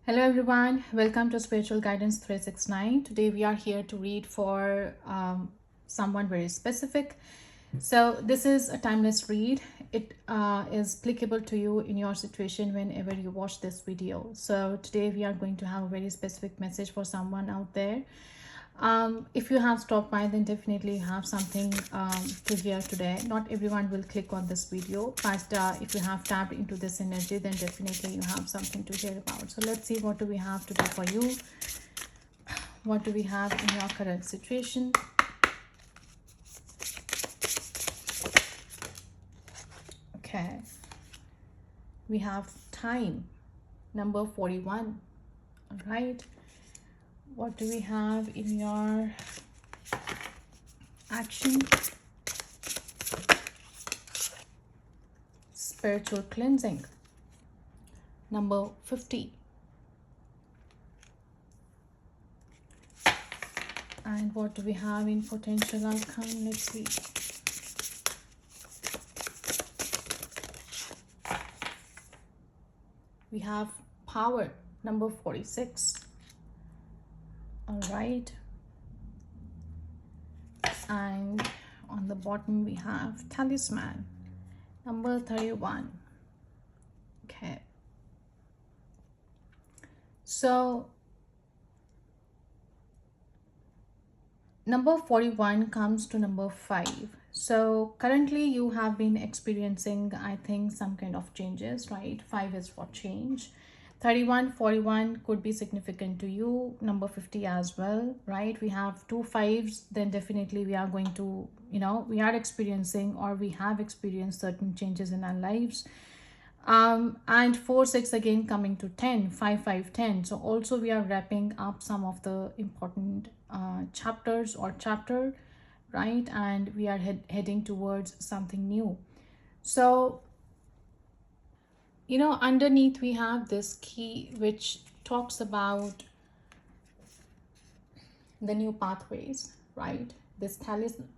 Hello everyone, welcome to Spiritual Guidance 369. Today we are here to read for someone very specific. So this is a timeless read. It is applicable to you in your situation whenever you watch this video. So today we are going to have a very specific message for someone out there. If you have stopped by, then definitely you have something to hear today. Not everyone will click on this video, but if you have tapped into this energy, then definitely you have something to hear about. So let's see, what do we have today for you? What do we have in your current situation? Okay, we have time, number 41. All right, what do we have in your action? Spiritual cleansing, number 50. And what do we have in potential outcome? Let's see. We have power, number 46. All right. And on the bottom we have talisman, number 31. Okay. So number 41 comes to number 5. So currently you have been experiencing, I think, some kind of changes, right? 5 is for change. 31, 41 could be significant to you. Number 50 as well, right? We have 2 5s, then definitely we are going to, we are experiencing, or we have experienced certain changes in our lives. And 4 6 again coming to 10, 5 5 10. So also we are wrapping up some of the important chapters or chapter, right? And we are heading towards something new. So underneath we have this key which talks about the new pathways, right? This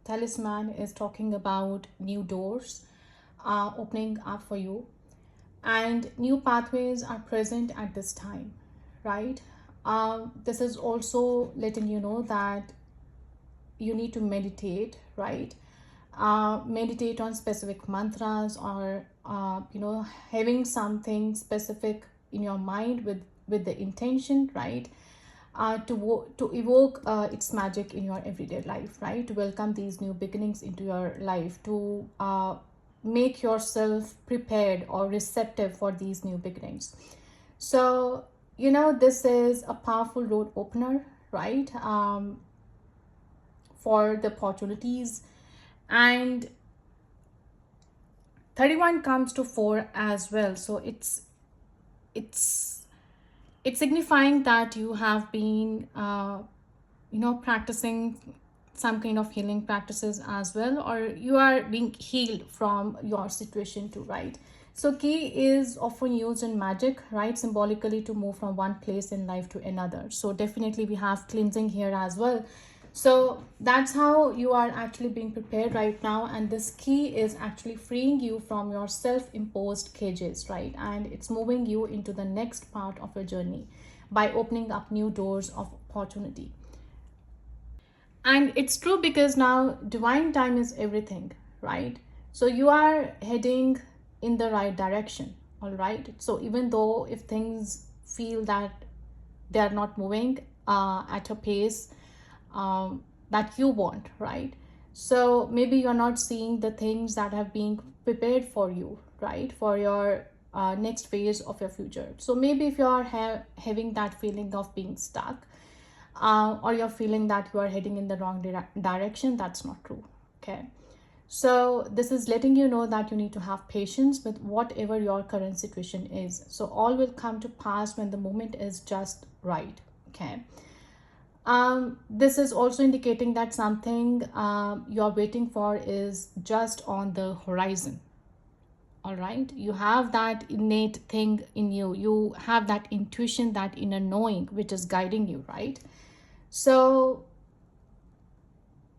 talisman is talking about new doors opening up for you, and new pathways are present at this time, right? This is also letting you know that you need to meditate, right? Meditate on specific mantras, or having something specific in your mind with the intention, right? To evoke its magic in your everyday life, right? To welcome these new beginnings into your life, to make yourself prepared or receptive for these new beginnings. So this is a powerful road opener, right? For the opportunities. And 31 comes to 4 as well, so it's signifying that you have been practicing some kind of healing practices as well, or you are being healed from your situation too, right? So key is often used in magic, right? Symbolically, to move from one place in life to another. So definitely we have cleansing here as well. So that's how you are actually being prepared right now, and this key is actually freeing you from your self-imposed cages, right? And it's moving you into the next part of your journey by opening up new doors of opportunity. And it's true, because now divine time is everything, right? So you are heading in the right direction, all right? So even though if things feel that they are not moving at a pace that you want, right? So maybe you're not seeing the things that have been prepared for you, right? For your next phase of your future. So maybe if you are having that feeling of being stuck, or you're feeling that you are heading in the wrong direction, that's not true. Okay. So this is letting you know that you need to have patience with whatever your current situation is. So all will come to pass when the moment is just right. Okay. This is also indicating that something you're waiting for is just on the horizon. All right, you have that innate thing in you, you have that intuition, that inner knowing which is guiding you, right? So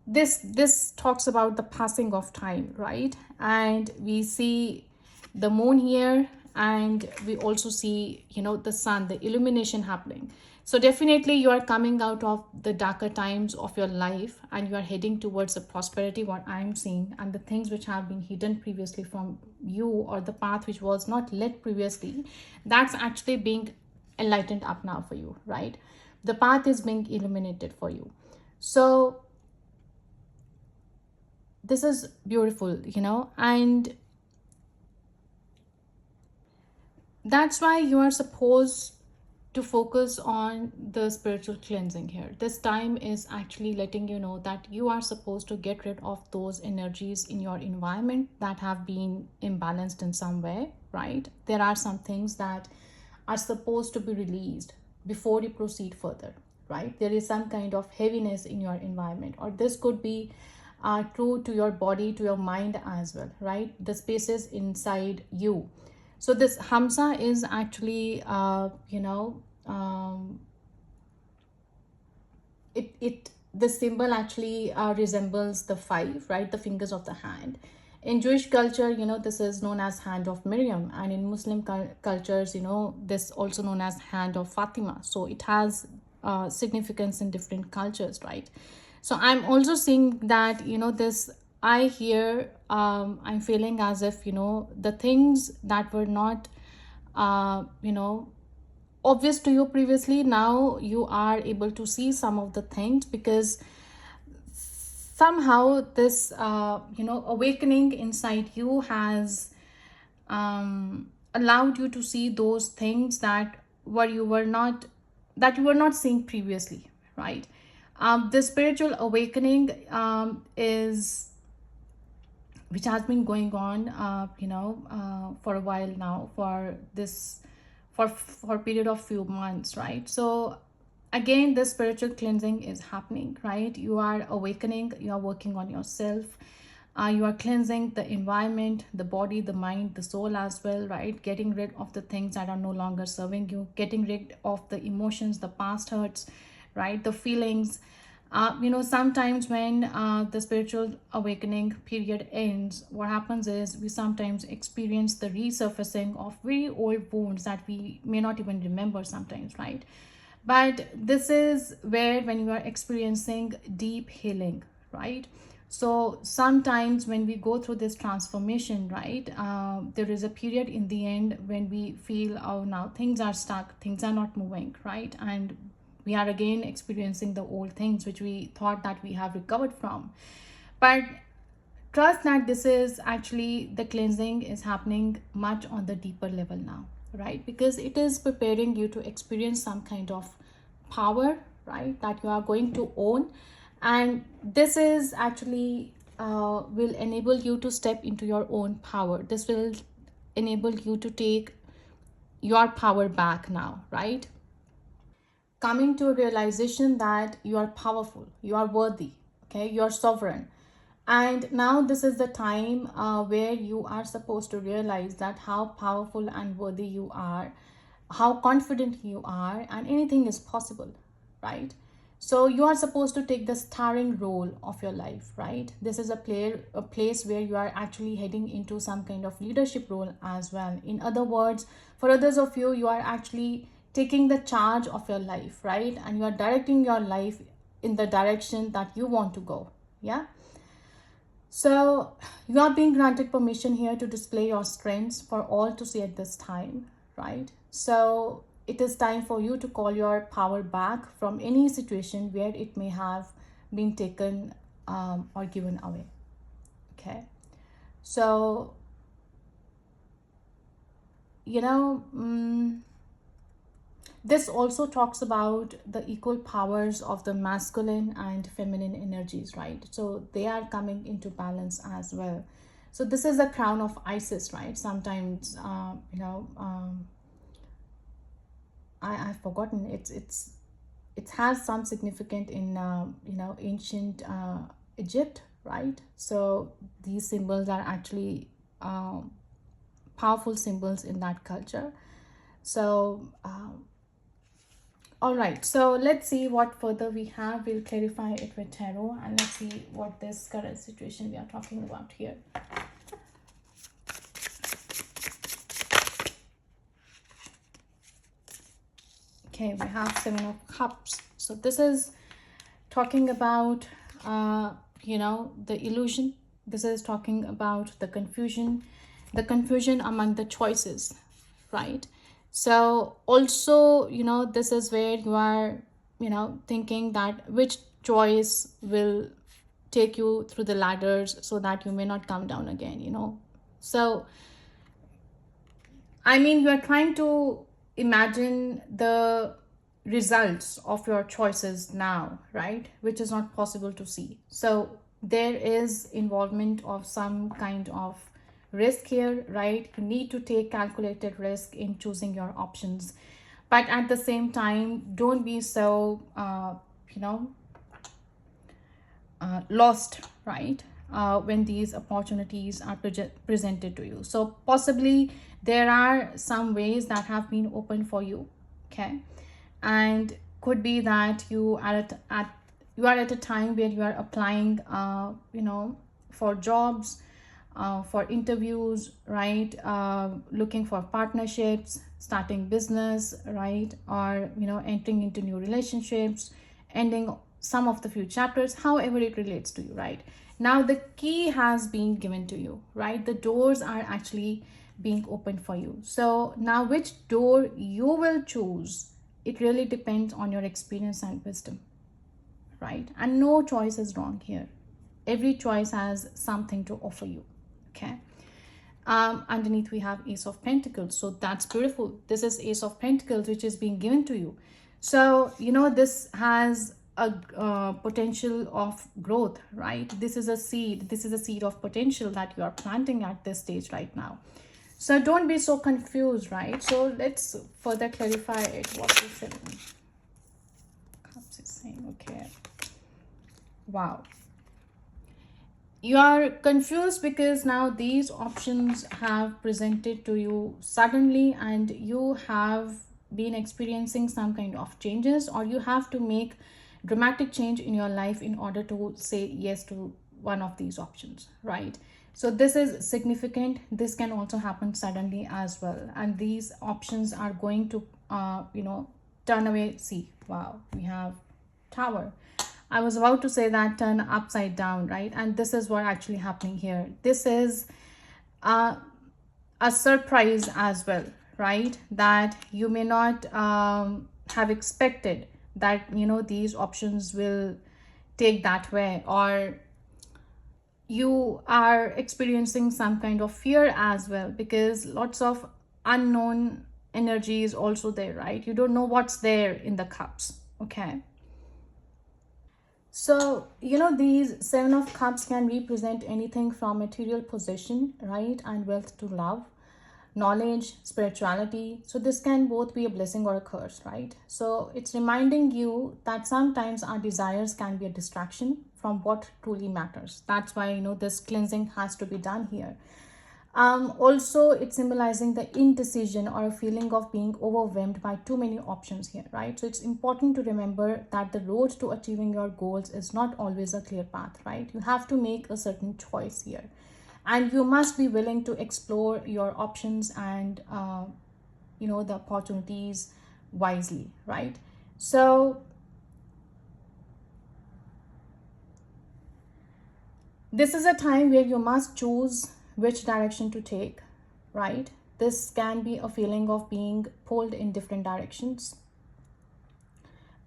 this talks about the passing of time, right? And we see the moon here, and we also see, the sun, the illumination happening. So definitely you are coming out of the darker times of your life and you are heading towards the prosperity, what I'm seeing, and the things which have been hidden previously from you, or the path which was not lit previously, that's actually being enlightened up now for you, right? The path is being illuminated for you. So this is beautiful, and that's why you are supposed to focus on the spiritual cleansing here. This time is actually letting you know that you are supposed to get rid of those energies in your environment that have been imbalanced in some way, right? There are some things that are supposed to be released before you proceed further, right? There is some kind of heaviness in your environment, or this could be true to your body, to your mind as well, right? The spaces inside you. So this Hamsa is actually, it the symbol actually resembles the five, right? The fingers of the hand. In Jewish culture, this is known as hand of Miriam, and in Muslim cultures, this also known as hand of Fatima. So it has significance in different cultures, right? So I'm also seeing that, this I hear, I'm feeling as if, the things that were not uh, you know obvious to you previously, now you are able to see some of the things, because somehow this awakening inside you has allowed you to see those things that you were not seeing previously, right? The spiritual awakening is which has been going on for a while now, for a period of few months, right? So again, the spiritual cleansing is happening, right? You are awakening, you are working on yourself, you are cleansing the environment, the body, the mind, the soul as well, right? Getting rid of the things that are no longer serving you, getting rid of the emotions, the past hurts, right? The feelings. Sometimes when the spiritual awakening period ends, what happens is we sometimes experience the resurfacing of very old wounds that we may not even remember sometimes, right? But this is where, when you are experiencing deep healing, right? So sometimes when we go through this transformation, right, there is a period in the end when we feel, oh, now things are stuck, things are not moving, right? And we are again experiencing the old things which we thought that we have recovered from. But trust that this is actually, the cleansing is happening much on the deeper level now, right? Because it is preparing you to experience some kind of power, right, that you are going to own. And this is actually will enable you to step into your own power. This will enable you to take your power back now, right? Coming to a realization that you are powerful, you are worthy, okay, you are sovereign. And now this is the time where you are supposed to realize that how powerful and worthy you are, how confident you are, and anything is possible, right? So you are supposed to take the starring role of your life, right? This is a place where you are actually heading into some kind of leadership role as well. In other words, for others of you, you are actually taking the charge of your life, right? And you are directing your life in the direction that you want to go. Yeah. So you are being granted permission here to display your strengths for all to see at this time, right? So it is time for you to call your power back from any situation where it may have been taken or given away. Okay. So, this also talks about the equal powers of the masculine and feminine energies, right? So they are coming into balance as well. So this is the crown of Isis, right? Sometimes, I've forgotten. It has some significance in ancient Egypt, right? So these symbols are actually powerful symbols in that culture. So all right, so let's see what further we have. We'll clarify it with tarot, and let's see what this current situation we are talking about here. Okay, we have Seven of Cups. So this is talking about, the illusion. This is talking about the confusion among the choices, right? So also, this is where you are, thinking that which choice will take you through the ladders so that you may not come down again. So I mean, you are trying to imagine the results of your choices now, right? Which is not possible to see. So there is involvement of some kind of risk here, right? You need to take calculated risk in choosing your options. But at the same time, don't be so, you know, lost, right? When these opportunities are presented to you. So possibly there are some ways that have been opened for you, okay? And could be that you are at a time where you are applying, for jobs, for interviews, right? Looking for partnerships, starting business, right? Or entering into new relationships, ending some of the few chapters, however it relates to you, right? Now the key has been given to you, right? The doors are actually being opened for you. So now which door you will choose, it really depends on your experience and wisdom, right? And no choice is wrong here. Every choice has something to offer you, okay? Underneath we have Ace of Pentacles, so that's beautiful. This is Ace of Pentacles which is being given to you. So this has a potential of growth, right? This is a seed. This is a seed of potential that you are planting at this stage right now. So don't be so confused, right? So let's further clarify it. What is Seven Cups is saying? Okay. Wow. You are confused because now these options have presented to you suddenly, and you have been experiencing some kind of changes, or you have to make dramatic change in your life in order to say yes to one of these options, right? So this is significant. This can also happen suddenly as well, and these options are going to turn away. See, wow, we have Tower. I was about to say that turn upside down, right? And this is what actually happening here. This is uh, a surprise as well, right? That you may not have expected that these options will take that way, or you are experiencing some kind of fear as well, because lots of unknown energy is also there, right? You don't know what's there in the cups, okay? So, these Seven of Cups can represent anything from material possession, right, and wealth to love, knowledge, spirituality. So, this can both be a blessing or a curse, right? So, it's reminding you that sometimes our desires can be a distraction from what truly matters. That's why, this cleansing has to be done here. Also, it's symbolizing the indecision or a feeling of being overwhelmed by too many options here, right? So it's important to remember that the road to achieving your goals is not always a clear path, right? You have to make a certain choice here, and you must be willing to explore your options and the opportunities wisely, right? So this is a time where you must choose which direction to take, right? This can be a feeling of being pulled in different directions.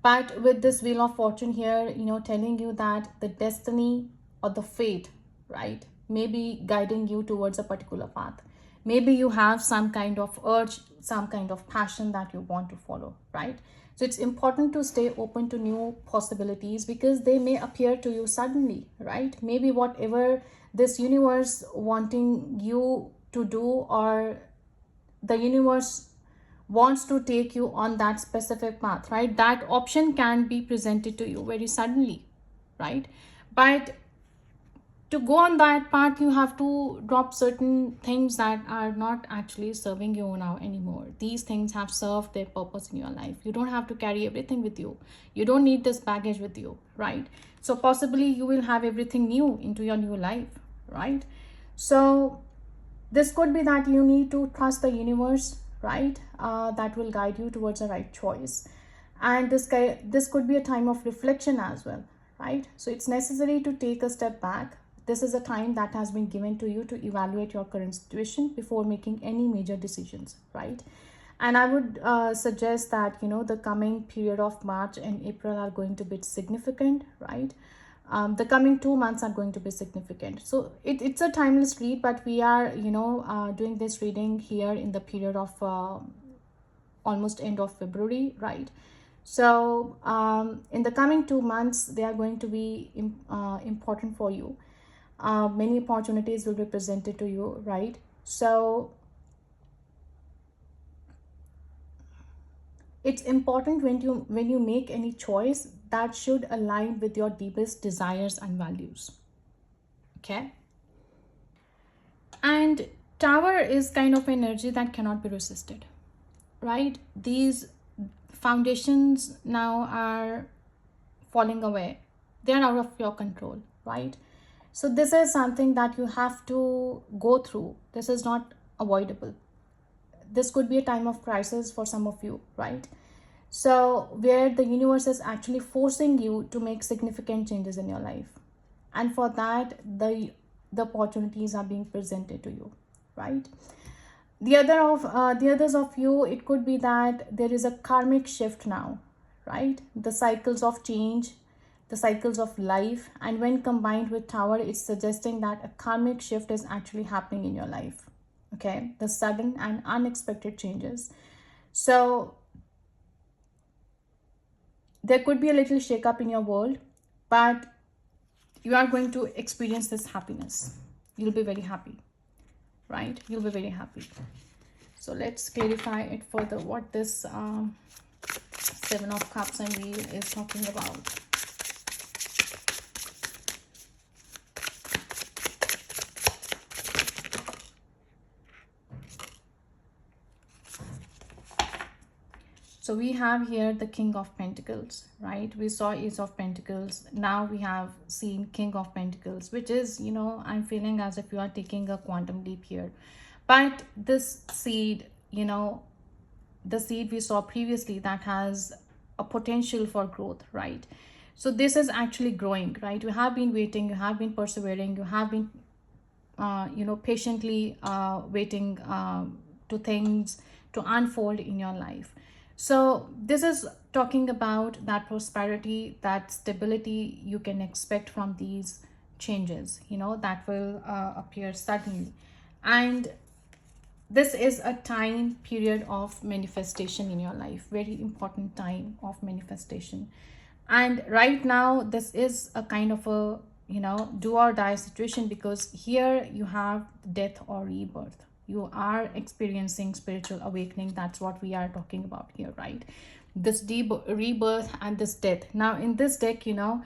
But with this Wheel of Fortune here, telling you that the destiny or the fate, right, may be guiding you towards a particular path. Maybe you have some kind of urge, some kind of passion that you want to follow, right? So it's important to stay open to new possibilities because they may appear to you suddenly, right? Maybe whatever this universe wanting you to do, or the universe wants to take you on that specific path, right? That option can be presented to you very suddenly, right? But to go on that path, you have to drop certain things that are not actually serving you now anymore. These things have served their purpose in your life. You don't have to carry everything with you. You don't need this baggage with you, right? So possibly you will have everything new into your new life, right? So this could be that you need to trust the universe, right? That will guide you towards the right choice. And this could be a time of reflection as well, right? So it's necessary to take a step back. This is a time that has been given to you to evaluate your current situation before making any major decisions, right? And I would suggest that, you know, the coming period of March and April are going to be significant, right? The coming 2 months are going to be significant. So it's a timeless read, but we are, you know, doing this reading here in the period of almost end of February, right? So in the coming 2 months, they are going to be important for you. Many opportunities will be presented to you, right? So it's important when you make any choice that should align with your deepest desires and values. Okay. And Tower is kind of energy that cannot be resisted, right? These foundations now are falling away. They are out of your control, right? So this is something that you have to go through. This is not avoidable. This could be a time of crisis for some of you, right? So where the universe is actually forcing you to make significant changes in your life, and for that the opportunities are being presented to you, right? The others of you, it could be that there is a karmic shift now, right? The cycles of change, the cycles of life, and when combined with Tower, it's suggesting that a karmic shift is actually happening in your life. Okay, the sudden and unexpected changes. So there could be a little shake-up in your world, but you are going to experience this happiness. You'll be very happy, right? You'll be very happy. So let's clarify it further what this Seven of Cups and Wheel is talking about. So we have here the King of Pentacles, right? We saw Ace of Pentacles. Now we have seen King of Pentacles, which is, you know, I'm feeling as if you are taking a quantum leap here. But this seed, you know, the seed we saw previously that has a potential for growth, right? So this is actually growing, right? You have been waiting, you have been persevering, you have been, you know, patiently waiting to things to unfold in your life. So this is talking about that prosperity, that stability you can expect from these changes, you know, that will appear suddenly. And this is a time period of manifestation in your life, very important time of manifestation. And right now, this is a kind of a, you know, do or die situation, because here you have death or rebirth. You are experiencing spiritual awakening. That's what we are talking about here, right? This deep rebirth and this death. Now in this deck, you know,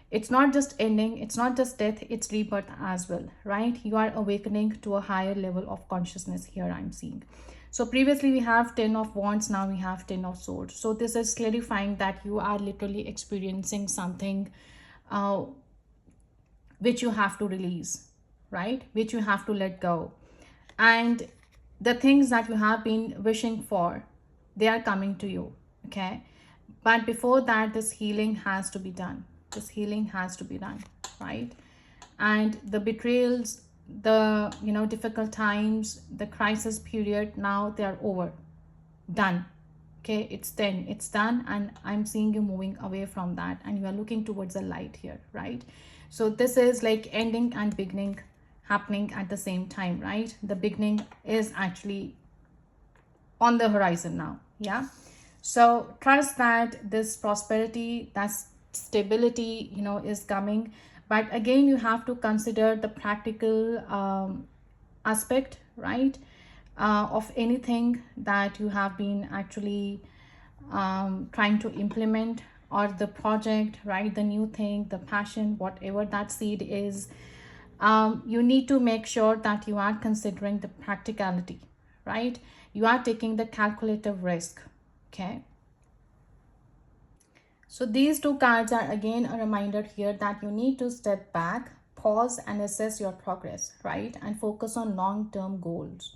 it's not just ending, it's not just death, it's rebirth as well, right? You are awakening to a higher level of consciousness here, I'm seeing. So previously we have 10 of Wands, now we have 10 of Swords. So this is clarifying that you are literally experiencing something which you have to release, right? Which you have to let go. And the things that you have been wishing for, they are coming to you, okay? But before that, this healing has to be done. This healing has to be done, right? And the betrayals, the, you know, difficult times, the crisis period, now they are over, done. Okay, it's done, and I'm seeing you moving away from that, and you are looking towards the light here, right? So this is like ending and beginning happening at the same time, right? The beginning is actually on the horizon now. Yeah, so trust that this prosperity, that stability, you know, is coming. But again, you have to consider the practical aspect, right, of anything that you have been actually trying to implement, or the project, right? The new thing, the passion, whatever that seed is. You need to make sure that you are considering the practicality, right? You are taking the calculative risk, okay? So these two cards are again a reminder here that you need to step back, pause, and assess your progress, right? And focus on long-term goals.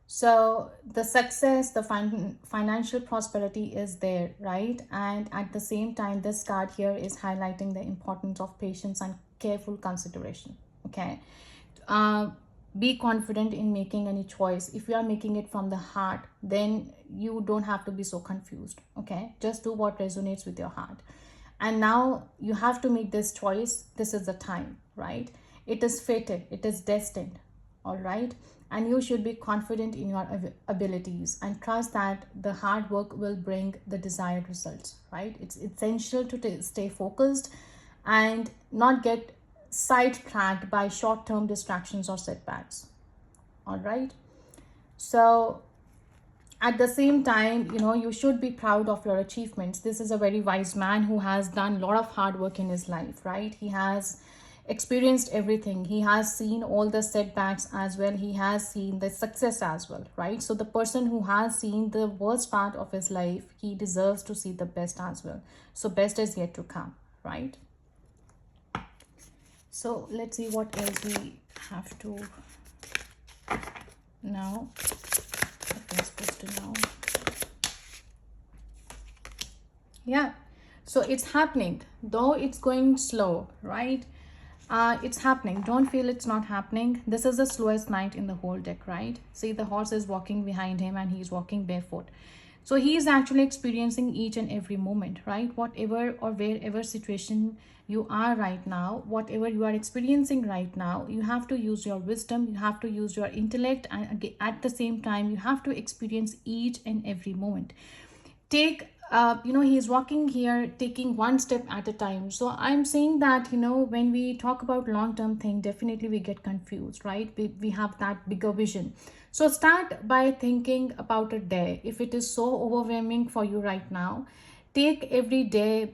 So the success, the financial prosperity is there, right? And at the same time, this card here is highlighting the importance of patience and careful consideration. Okay. uh, be confident in making any choice. If you are making it from the heart, then you don't have to be so confused. Okay, just do what resonates with your heart. And now you have to make this choice. This is the time, right? It is fated, it is destined. All right. And you should be confident in your abilities and trust that the hard work will bring the desired results, right? It's essential to stay focused and not get sidetracked by short-term distractions or setbacks. All right. So at the same time, you should be proud of your achievements. This is a very wise man who has done a lot of hard work in his life, right? He has experienced everything. He has seen all the setbacks as well. He has seen the success as well, right? So the person who has seen the worst part of his life, he deserves to see the best as well. So best is yet to come, right? So let's see what else we have to know. What we're supposed to know. Yeah. So it's happening, though it's going slow, right? It's happening. Don't feel it's not happening. This is the slowest knight in the whole deck, right? See, the horse is walking behind him and he's walking barefoot. So he is actually experiencing each and every moment, right? Whatever or wherever situation you are right now, whatever you are experiencing right now, you have to use your wisdom, you have to use your intellect, and at the same time, you have to experience each and every moment. Take he's walking here taking one step at a time. So I'm saying that, when we talk about long term thing, definitely we get confused, right? We have that bigger vision. So start by thinking about a day. If it is so overwhelming for you right now, take every day,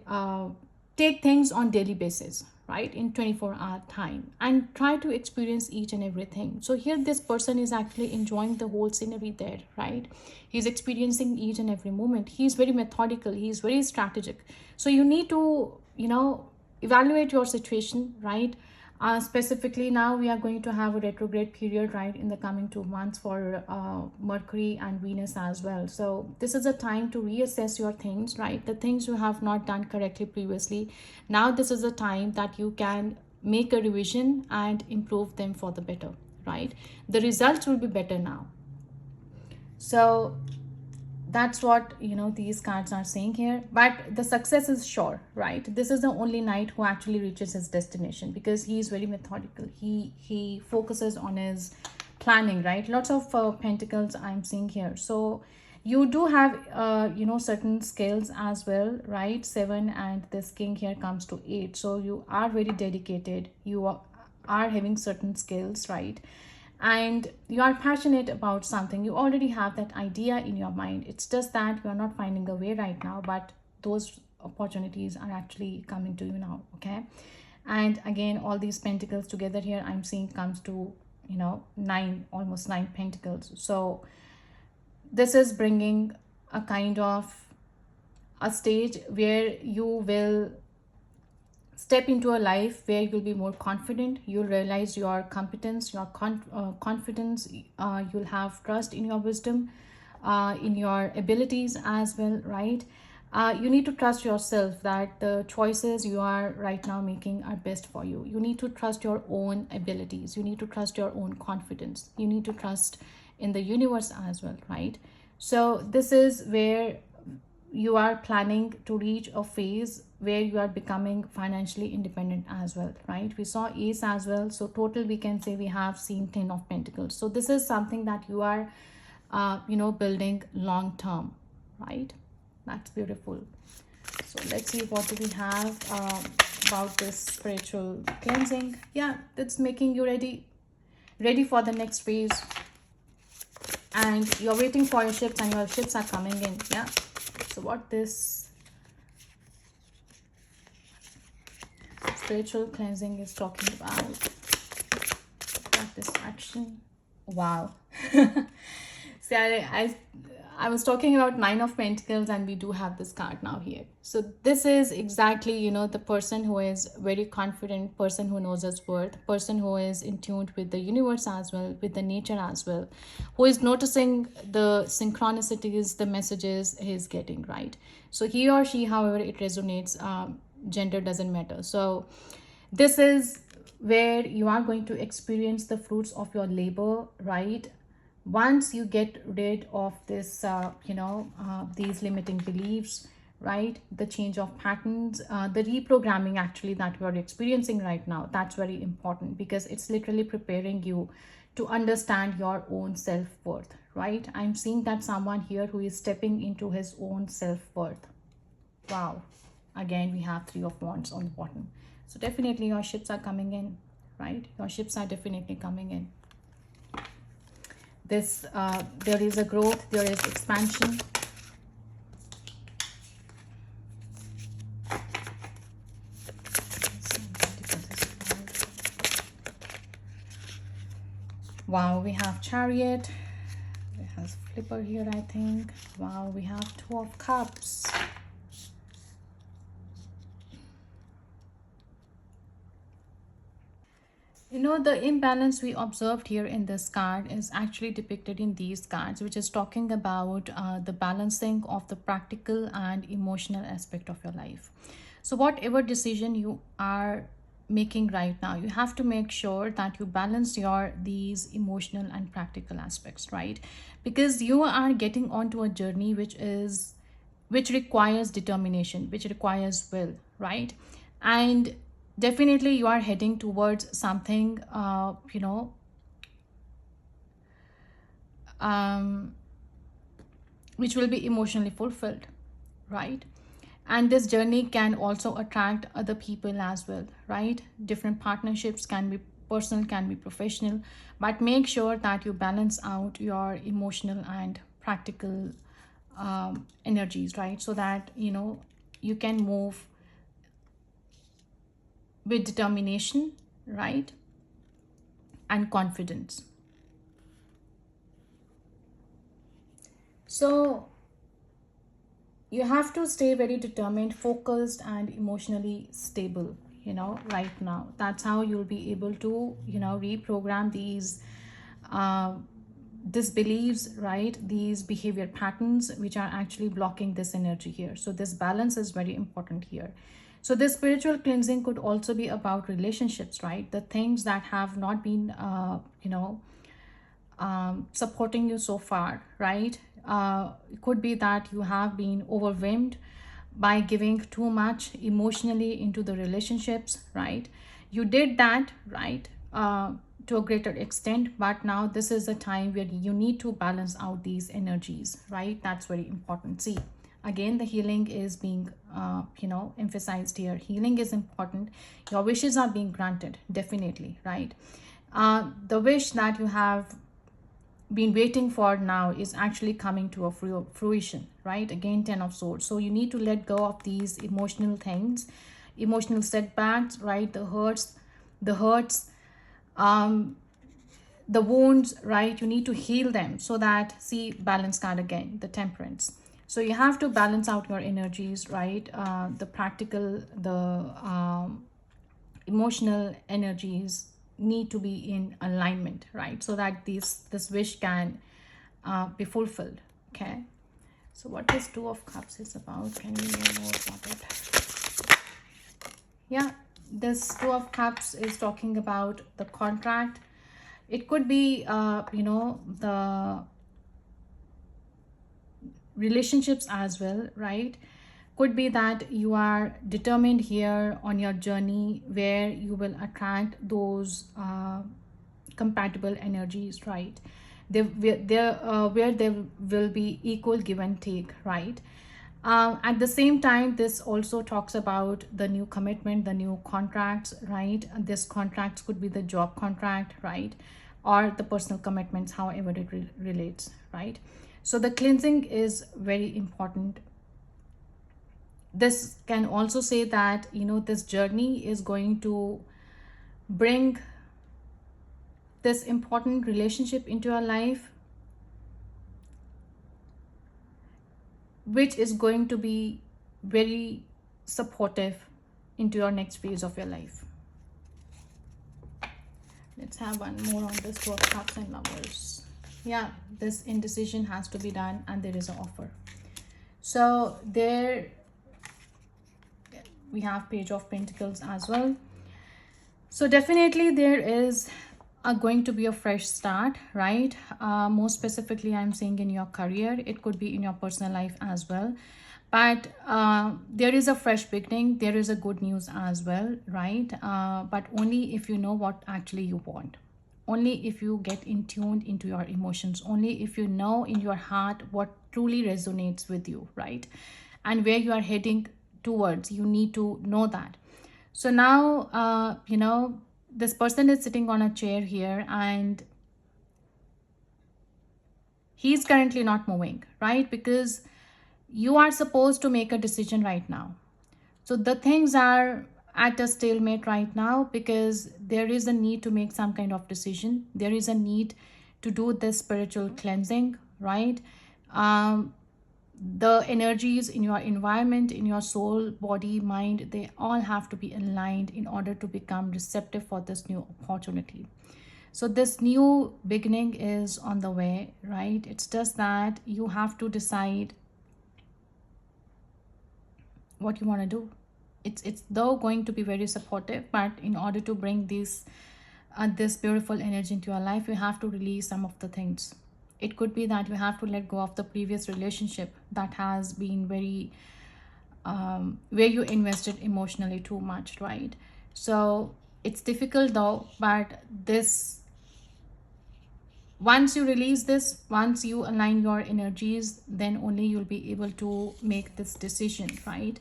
take things on daily basis, right, in 24-hour time, and try to experience each and everything. So here this person is actually enjoying the whole scenery there, right? He's experiencing each and every moment. He's very methodical, he's very strategic. So you need to, evaluate your situation, right? Specifically, now we are going to have a retrograde period, right, in the coming 2 months for Mercury and Venus as well. So this is a time to reassess your things, right? The things you have not done correctly previously. Now this is a time that you can make a revision and improve them for the better, right? The results will be better now. So that's what, these cards are saying here. But the success is sure, right? This is the only knight who actually reaches his destination, because he is very methodical. He focuses on his planning, right? Lots of pentacles I'm seeing here. So you do have certain skills as well, right? 7, and this king here comes to 8. So you are very dedicated. You are having certain skills, right? And you are passionate about something. You already have that idea in your mind. It's just that you are not finding a way right now, but those opportunities are actually coming to you now. Okay. And again, all these pentacles together here I'm seeing comes to 9, almost 9 pentacles. So this is bringing a kind of a stage where you will step into a life where you'll be more confident. You'll realize your competence, your confidence. You'll have trust in your wisdom, in your abilities as well, right? You need to trust yourself that the choices you are right now making are best for you. You need to trust your own abilities. You need to trust your own confidence. You need to trust in the universe as well, right? So this is where you are planning to reach a phase where you are becoming financially independent as well, right? We saw ace as well. So total we can say we have seen 10 of pentacles. So this is something that you are building long term, right? That's beautiful. So let's see what do we have about this spiritual cleansing. Yeah, that's making you ready for the next phase, and you're waiting for your ships, and your ships are coming in. Yeah. So what this spiritual cleansing is talking about, what this action. Wow. See, I was talking about Nine of Pentacles, and we do have this card now here. So this is exactly, the person who is very confident, person who knows his worth, person who is in tune with the universe as well, with the nature as well, who is noticing the synchronicities, the messages he's getting, right? So he or she, however it resonates, gender doesn't matter. So this is where you are going to experience the fruits of your labor, right? Once you get rid of this these limiting beliefs, right, the change of patterns, the reprogramming actually that we are experiencing right now, that's very important because it's literally preparing you to understand your own self-worth, right? I'm seeing that someone here who is stepping into his own self-worth. Wow. Again, we have Three of Wands on the bottom. So definitely your ships are coming in, right? Your ships are definitely coming in. This there is a growth, there is expansion. Wow, we have Chariot. We have Flipper here, I think. Wow, we have Two of Cups. The imbalance we observed here in this card is actually depicted in these cards, which is talking about the balancing of the practical and emotional aspect of your life. So whatever decision you are making right now, you have to make sure that you balance these emotional and practical aspects, right? Because you are getting onto a journey which requires determination, which requires will, right? And definitely you are heading towards something which will be emotionally fulfilled, right? And this journey can also attract other people as well, right? Different partnerships, can be personal, can be professional, but make sure that you balance out your emotional and practical energies, right? So that you can move with determination, right, and confidence. So you have to stay very determined, focused, and emotionally stable, right now. That's how you'll be able to reprogram uh, these beliefs, right, these behavior patterns which are actually blocking this energy here. So this balance is very important here. So this spiritual cleansing could also be about relationships, right? The things that have not been supporting you so far, right? It could be that you have been overwhelmed by giving too much emotionally into the relationships, right? You did that, right, to a greater extent, but now this is a time where you need to balance out these energies, right? That's very important. See, again, the healing is being emphasized here. Healing is important. Your wishes are being granted, definitely, right? The wish that you have been waiting for now is actually coming to a fruition, right? Again, Ten of Swords. So you need to let go of these emotional things, emotional setbacks, right? The hurts, um the wounds, right? You need to heal them. So that, see, balance card again, the Temperance. So you have to balance out your energies, right? The practical, the emotional energies need to be in alignment, right? So that this wish can be fulfilled. Okay, so what this Two of Cups is about, can you know more about it? Yeah, this Two of Cups is talking about the contract. It could be the relationships as well, right? Could be that you are determined here on your journey where you will attract those compatible energies, right? Where there will be equal give and take, right? At the same time, this also talks about the new commitment, the new contracts, right? This contracts could be the job contract, right, or the personal commitments, however it relates, right? So the cleansing is very important. This can also say that this journey is going to bring this important relationship into your life, which is going to be very supportive into your next phase of your life. Let's have one more on this Two of Cups and Lovers. Yeah, this indecision has to be done and there is an offer. So there we have Page of Pentacles as well. So definitely there is going to be a fresh start, right? More specifically, I'm saying in your career. It could be in your personal life as well. But there is a fresh beginning. There is a good news as well, right? But only if you know what actually you want. Only if you get in tuned into your emotions. Only if you know in your heart what truly resonates with you, right? And where you are heading towards. You need to know that. So now, this person is sitting on a chair here and he's currently not moving, right? Because you are supposed to make a decision right now. So the things are at a stalemate right now because there is a need to make some kind of decision. There is a need to do this spiritual cleansing, right? The energies in your environment, in your soul, body, mind, they all have to be aligned in order to become receptive for this new opportunity. So this new beginning is on the way, right? It's just that you have to decide what you want to do. It's though going to be very supportive, but in order to bring this beautiful energy into your life, you have to release some of the things. It could be that you have to let go of the previous relationship that has been very where you invested emotionally too much, right? So it's difficult though, but this once you release this, once you align your energies, then only you'll be able to make this decision, right?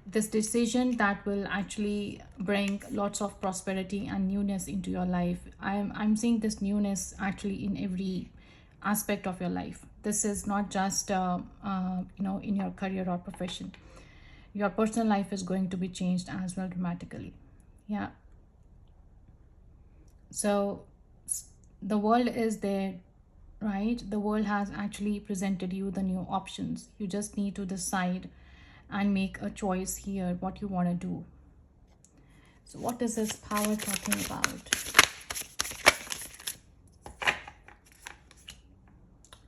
This decision that will actually bring lots of prosperity and newness into your life. I'm seeing this newness actually in every aspect of your life. This is not just in your career or profession. Your personal life is going to be changed as well dramatically. Yeah. So the world is there, right? The world has actually presented you the new options. You just need to decide and make a choice here what you want to do. So what is this power talking about?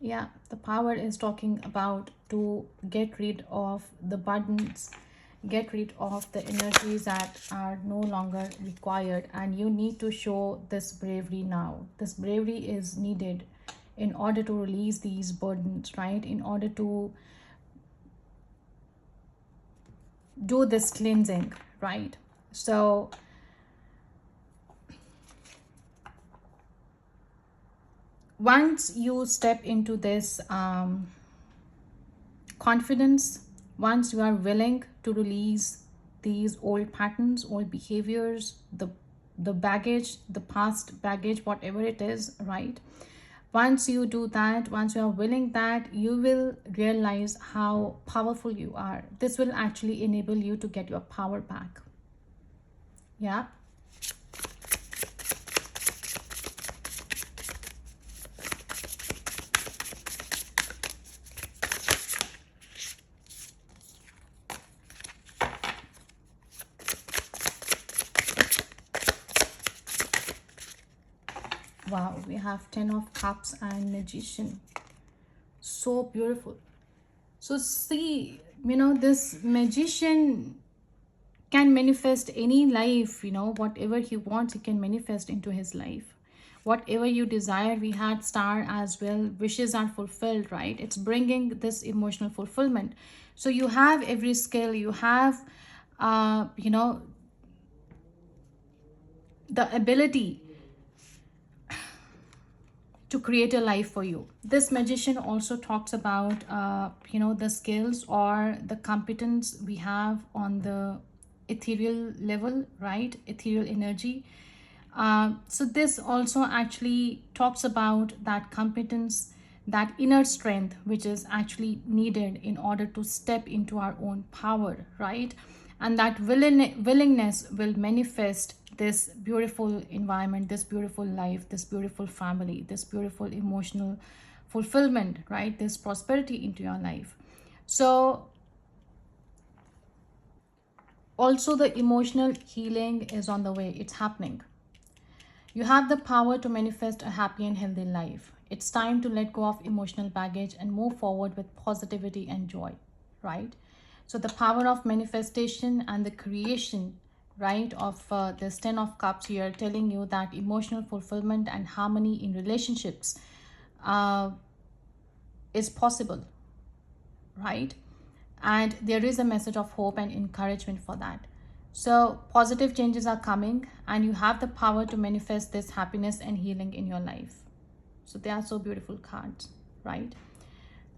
Yeah, the power is talking about to get rid of the burdens, get rid of the energies that are no longer required, and you need to show this bravery now. This bravery is needed in order to release these burdens, right? In order to do this cleansing, right? So once you step into this confidence, once you are willing to release these old patterns, old behaviors, the baggage, the past baggage, whatever it is, right? Once you do that, once you are willing that, you will realize how powerful you are. This will actually enable you to get your power back. Yeah. Wow, we have 10 of Cups and Magician. So beautiful. So see, this Magician can manifest any life, whatever he wants, he can manifest into his life. Whatever you desire, we had Star as well. Wishes are fulfilled, right? It's bringing this emotional fulfillment. So you have every skill, you have, the ability to create a life for you. This Magician also talks about the skills or the competence we have on the ethereal level, right? Ethereal energy. So this also actually talks about that competence, that inner strength which is actually needed in order to step into our own power, right? And that willingness will manifest this beautiful environment, this beautiful life, this beautiful family, this beautiful emotional fulfillment, right? This prosperity into your life. So also the emotional healing is on the way. It's happening. You have the power to manifest a happy and healthy life. It's time to let go of emotional baggage and move forward with positivity and joy, right? So, the power of manifestation and the creation, right, of this 10 of Cups here, telling you that emotional fulfillment and harmony in relationships uh, is possible, right? And there is a message of hope and encouragement for that. So positive changes are coming, and you have the power to manifest this happiness and healing in your life. So they are so beautiful cards, right?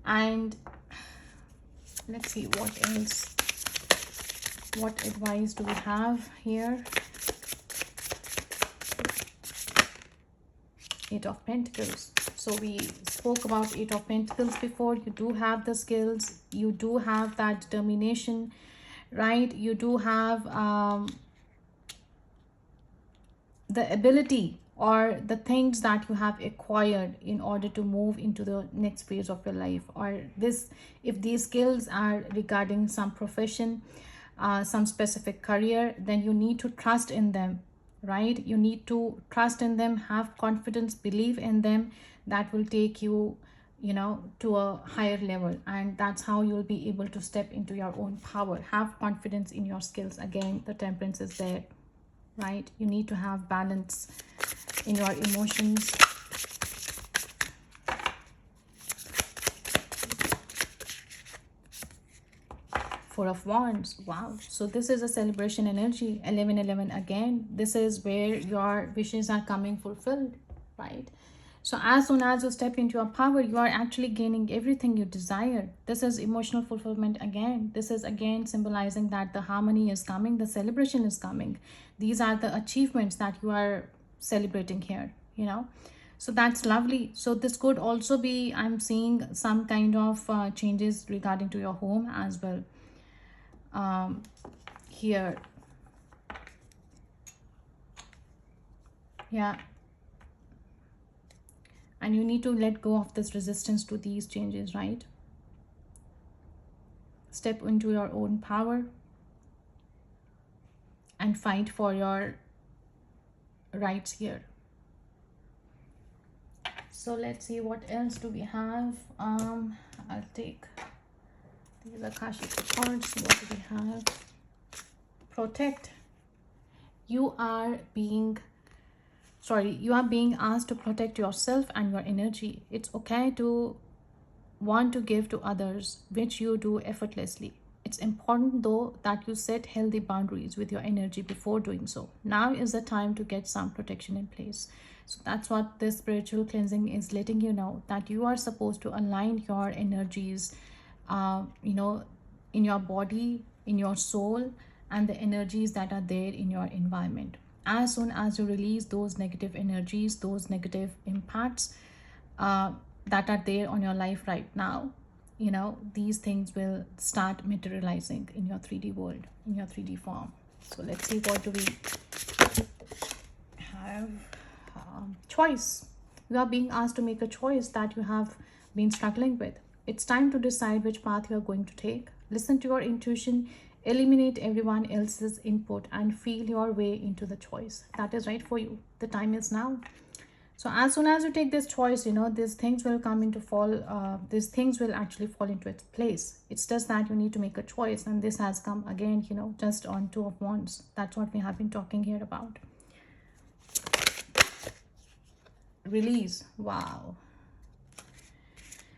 And let's see what else. What advice do we have here? Eight of Pentacles. So we spoke about Eight of Pentacles before. You do have the skills, you do have that determination, right? You do have the ability or the things that you have acquired in order to move into the next phase of your life. Or this, if these skills are regarding some profession, some specific career, then you need to trust in them, right? You need to trust in them, have confidence, believe in them. That will take you, you know, to a higher level, and that's how you'll be able to step into your own power. Have confidence in your skills. Again, the Temperance is there, right? You need to have balance in your emotions. Four of Wands. Wow. So this is a celebration energy. 1111 again. This is where your wishes are coming fulfilled, right? So as soon as you step into your power, you are actually gaining everything you desire. This is emotional fulfillment again. This is again symbolizing that the harmony is coming, the celebration is coming. These are the achievements that you are celebrating here, you know. So that's lovely. So this could also be, I'm seeing some kind of changes regarding to your home as well. Here, yeah, and you need to let go of this resistance to these changes, right? Step into your own power and fight for your rights here. So let's see what else do we have. I'll take these Akashic cards. What do we have? Protect. You are being asked to protect yourself and your energy. It's okay to want to give to others, which you do effortlessly. It's important though that you set healthy boundaries with your energy before doing so. Now is the time to get some protection in place. So that's what this spiritual cleansing is letting you know, that you are supposed to align your energies, you know, in your body, in your soul, and the energies that are there in your environment. As soon as you release those negative energies, those negative impacts that are there on your life right now, you know, these things will start materializing in your 3D world, in your 3D form. So let's see, what do we have? Choice. You are being asked to make a choice that you have been struggling with. It's time to decide which path you are going to take. Listen to your intuition, eliminate everyone else's input, and feel your way into the choice that is right for you. The time is now. So as soon as you take this choice, you know, these things will come into fall, these things will actually fall into its place. It's just that you need to make a choice, and this has come again, you know, just on Two of Wands. That's what we have been talking here about. Release. Wow.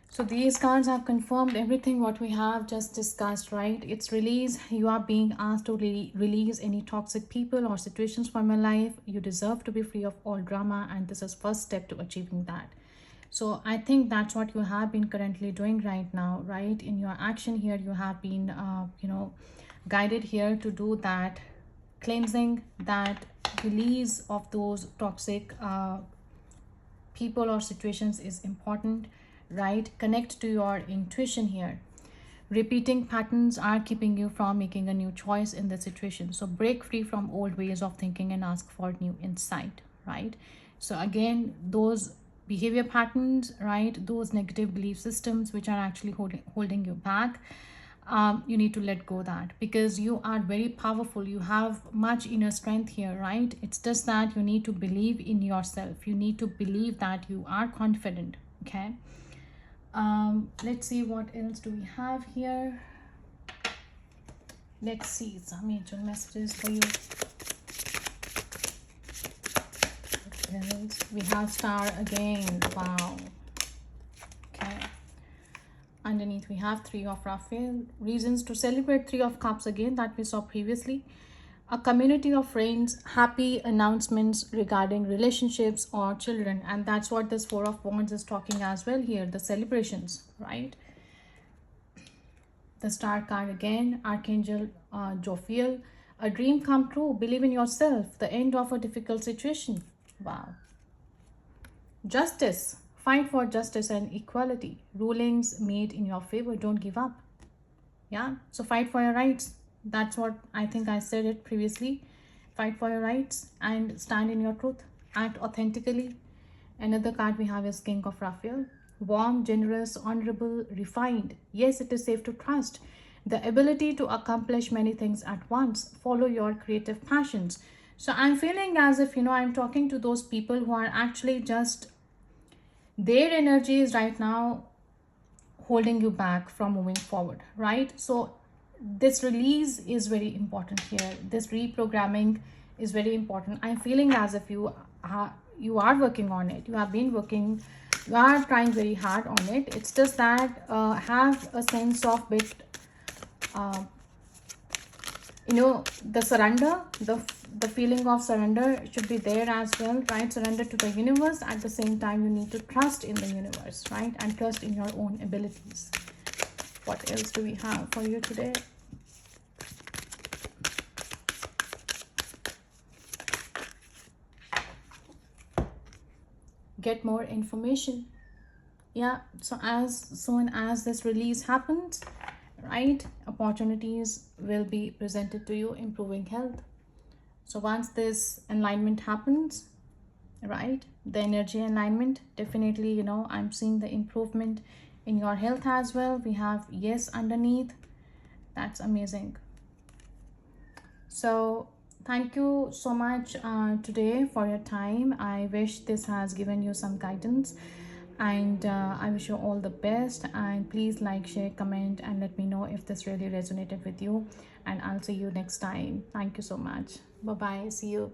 So these cards have confirmed everything what we have just discussed, right? It's release. You are being asked to release any toxic people or situations from your life. You deserve to be free of all drama, and this is first step to achieving that. So I think that's what you have been currently doing right now, right? In your action here, you have been, you know, guided here to do that cleansing, that release of those toxic people or situations is important, right? Connect to your intuition here. Repeating patterns are keeping you from making a new choice in the situation. So break free from old ways of thinking and ask for new insight, right? So again, those behavior patterns, right? Those negative belief systems which are actually holding you back. You need to let go that, because you are very powerful. You have much inner strength here, right? It's just that you need to believe in yourself. You need to believe that you are confident. Okay. Let's see what else do we have here. Let's see some angel messages for you. What else? We have star again. Wow. Okay. Underneath we have three of Raphael. Reasons to celebrate three of cups again, that we saw previously. A community of friends, happy announcements regarding relationships or children, and that's what this four of wands is talking as well here, the celebrations, right? The star card again, Archangel Jophiel. A dream come true, believe in yourself, the end of a difficult situation. Wow. Justice, fight for justice and equality. Rulings made in your favor, don't give up. Yeah, so fight for your rights. That's what I think I said it previously. Fight for your rights and stand in your truth. Act authentically. Another card we have is King of Raphael. Warm, generous, honorable, refined. Yes, it is safe to trust. The ability to accomplish many things at once. Follow your creative passions. So I'm feeling as if, I'm talking to those people who are actually just, their energy is right now holding you back from moving forward, right? So this release is very important here. This reprogramming is very important. I'm feeling as if you are working on it. You have been working, you are trying very hard on it. It's just that have a sense of bit uh, the surrender, the feeling of surrender should be there as well, right? Surrender to the universe. At the same time, you need to trust in the universe, right? And trust in your own abilities. What else do we have for you today? Get more information. Yeah, so as soon as this release happens, right, opportunities will be presented to you, improving health. So once this alignment happens, right, the energy alignment, definitely, I'm seeing the improvement in your health as well. We have yes underneath. That's amazing. So thank you so much today for your time. I wish this has given you some guidance, and I wish you all the best. And please like, share, comment, and let me know if this really resonated with you. And I'll see you next time. Thank you so much. Bye bye. See you.